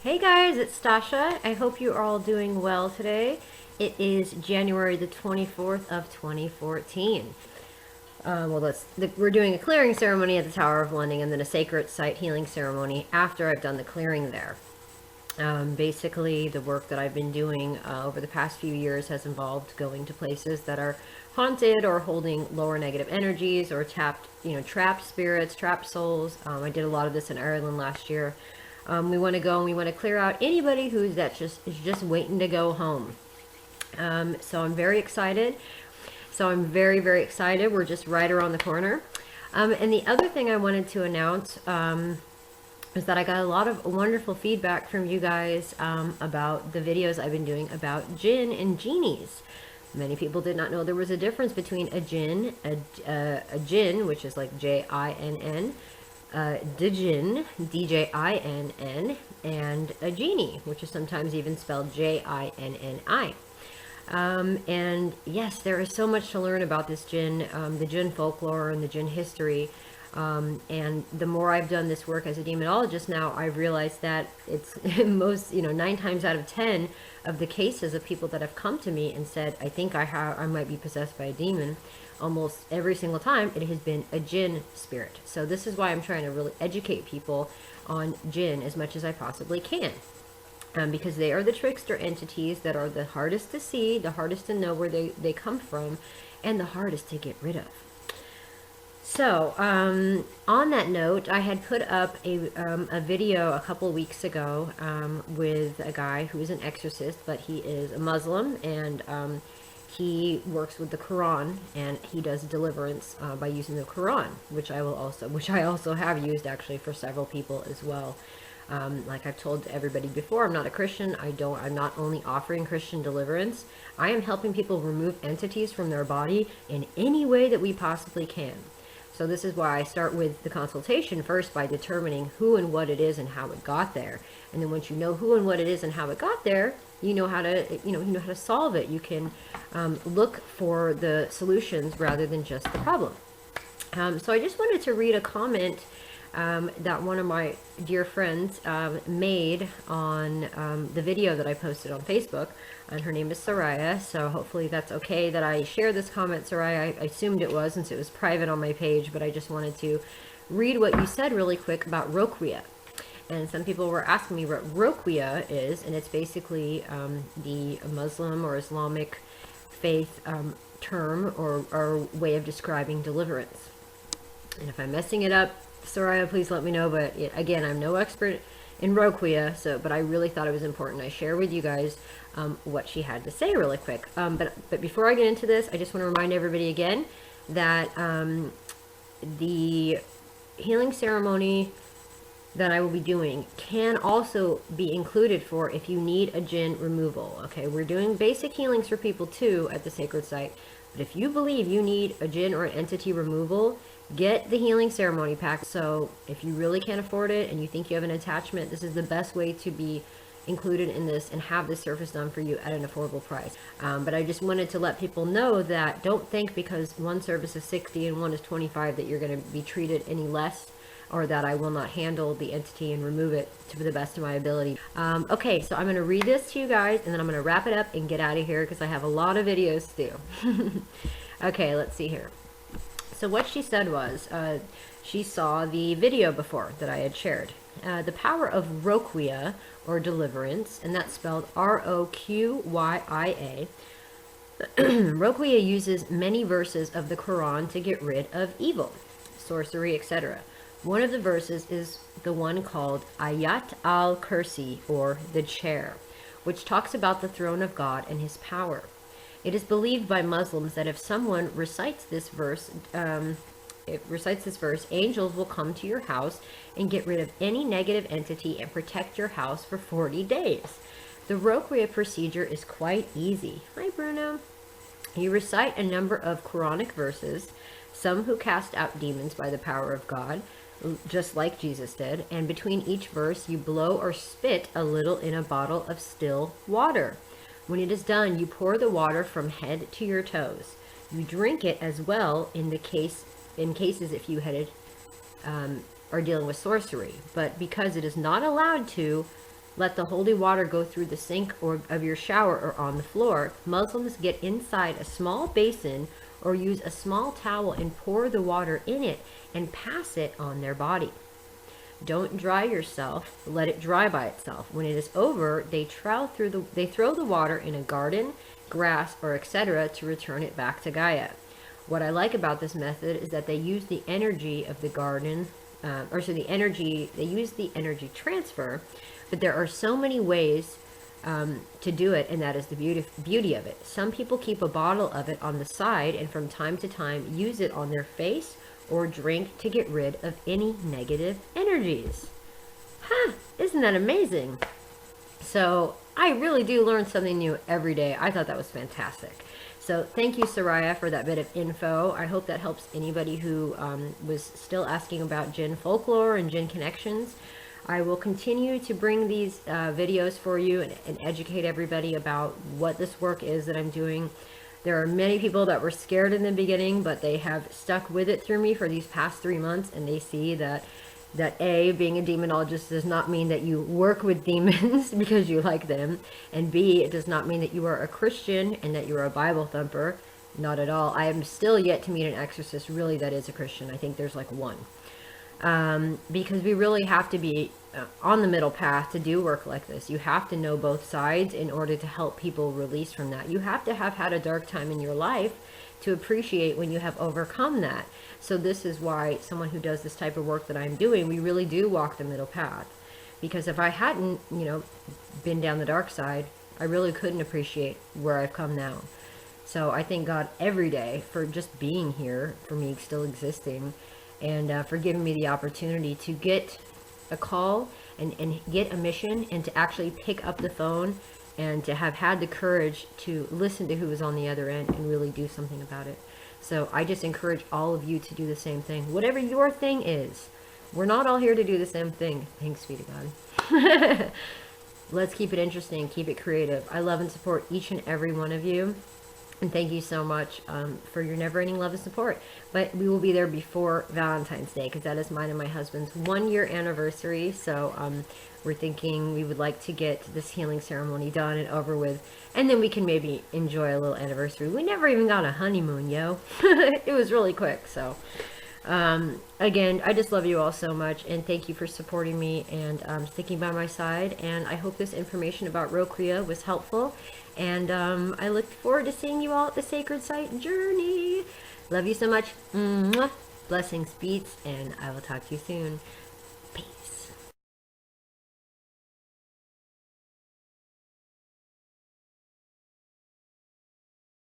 Hey guys, it's Stasha. I hope you are all doing well today. It is January the 24th of 2014. We're doing a clearing ceremony at the Tower of London and then a sacred site healing ceremony after I've done the clearing there. Basically, the work that I've been doing over the past few years has involved going to places that are haunted or holding lower negative energies or trapped spirits, trapped souls. I did a lot of this in Ireland last year. We want to go and we want to clear out anybody is just waiting to go home. So I'm very excited. Very excited. We're just right around the corner. And the other thing I wanted to announce is that I got a lot of wonderful feedback from you guys about the videos I've been doing about Djinn and genies. Many people did not know there was a difference between a Djinn, a Djinn, which is like Jinn, Djinn, Djinn, and a genie, which is sometimes even spelled Jinni. And yes, there is so much to learn about this Djinn, the Djinn folklore and the Djinn history. And the more I've done this work as a demonologist now, I've realized that it's 9 times out of 10 of the cases of people that have come to me and said, I think I might be possessed by a demon. Almost every single time it has been a Djinn spirit. So this is why I'm trying to really educate people on Djinn as much as I possibly can. Because they are the trickster entities that are the hardest to see, the hardest to know where they come from, and the hardest to get rid of. So, on that note, I had put up a video a couple of weeks ago with a guy who is an exorcist, but he is a Muslim, and he works with the Quran, and he does deliverance by using the Quran, which I also have used actually for several people as well. Like I've told everybody before, I'm not a Christian. I'm not only offering Christian deliverance. I am helping people remove entities from their body in any way that we possibly can. So this is why I start with the consultation first by determining who and what it is and how it got there. And then once you know who and what it is and how it got there, you know how to solve it. You can look for the solutions rather than just the problem. So I just wanted to read a comment that one of my dear friends made on the video that I posted on Facebook, and her name is Soraya. So hopefully that's okay that I share this comment, Soraya. I assumed it was, since it was private on my page, but I just wanted to read what you said really quick about Roquia. And some people were asking me what Roquia is, and it's basically the Muslim or Islamic faith term or way of describing deliverance. And if I'm messing it up, Soraya, please let me know. But again, I'm no expert in Roquia, but I really thought it was important I share with you guys what she had to say really quick. But before I get into this, I just want to remind everybody again that the healing ceremony that I will be doing can also be included for if you need a Djinn removal. Okay, we're doing basic healings for people too at the sacred site. But if you believe you need a Djinn or an entity removal, get the healing ceremony pack. So if you really can't afford it and you think you have an attachment, this is the best way to be included in this and have this service done for you at an affordable price. But I just wanted to let people know that don't think because one service is $60 and one is $25 that you're going to be treated any less, or that I will not handle the entity and remove it to the best of my ability. Okay, so I'm going to read this to you guys, and then I'm going to wrap it up and get out of here because I have a lot of videos to do. Okay, let's see here. So what she said was, she saw the video before that I had shared. The power of Roquia, or deliverance, and that's spelled Roquya. Roquia uses many verses of the Quran to get rid of evil, sorcery, etc. One of the verses is the one called Ayat al-Kursi, or the chair, which talks about the throne of God and his power. It is believed by Muslims that if someone recites this verse, angels will come to your house and get rid of any negative entity and protect your house for 40 days. The Roquia procedure is quite easy. Hi, Bruno. You recite a number of Quranic verses, some who cast out demons by the power of God, just like Jesus did, and between each verse you blow or spit a little in a bottle of still water. When it is done, you pour the water from head to your toes. You drink it as well in cases if you are dealing with sorcery. But because it is not allowed to Let the holy water go through the sink or of your shower or on the floor. Muslims get inside a small basin or use a small towel and pour the water in it and pass it on their body. Don't dry yourself, let it dry by itself. When it is over, they throw the water in a garden, grass, or etc. to return it back to Gaia. What I like about this method is that they use the energy of the garden, they use the energy transfer, but there are so many ways to do it, and that is the beauty of it. Some people keep a bottle of it on the side and from time to time use it on their face or drink to get rid of any negative energies. Isn't that amazing? So I really do learn something new every day. I thought that was fantastic. So thank you, Soraya, for that bit of info. I hope that helps anybody who was still asking about Djinn folklore and Djinn connections. I will continue to bring these videos for you and educate everybody about what this work is that I'm doing. There are many people that were scared in the beginning, but they have stuck with it through me for these past 3 months, and they see that A, being a demonologist does not mean that you work with demons because you like them, and B, it does not mean that you are a Christian and that you are a Bible thumper. Not at all. I am still yet to meet an exorcist really that is a Christian. I think there's like one. Because we really have to be on the middle path to do work like this. You have to know both sides in order to help people release from that. You have to have had a dark time in your life to appreciate when you have overcome that. So this is why someone who does this type of work that I'm doing, we really do walk the middle path. Because if I hadn't, been down the dark side, I really couldn't appreciate where I've come now. So I thank God every day for just being here, for me still existing, and for giving me the opportunity to get a call and get a mission and to actually pick up the phone and to have had the courage to listen to who was on the other end and really do something about it. So I just encourage all of you to do the same thing. Whatever your thing is, we're not all here to do the same thing. Thanks be to God. Let's keep it interesting, keep it creative. I love and support each and every one of you. And thank you so much for your never-ending love and support. But we will be there before Valentine's Day, because that is mine and my husband's 1-year anniversary. So we're thinking we would like to get this healing ceremony done and over with. And then we can maybe enjoy a little anniversary. We never even got a honeymoon, yo. It was really quick. So again, I just love you all so much. And thank you for supporting me and sticking by my side. And I hope this information about Roquia was helpful. And I look forward to seeing you all at the Sacred Site Journey. Love you so much. Mwah. Blessings, beats, and I will talk to you soon. Peace.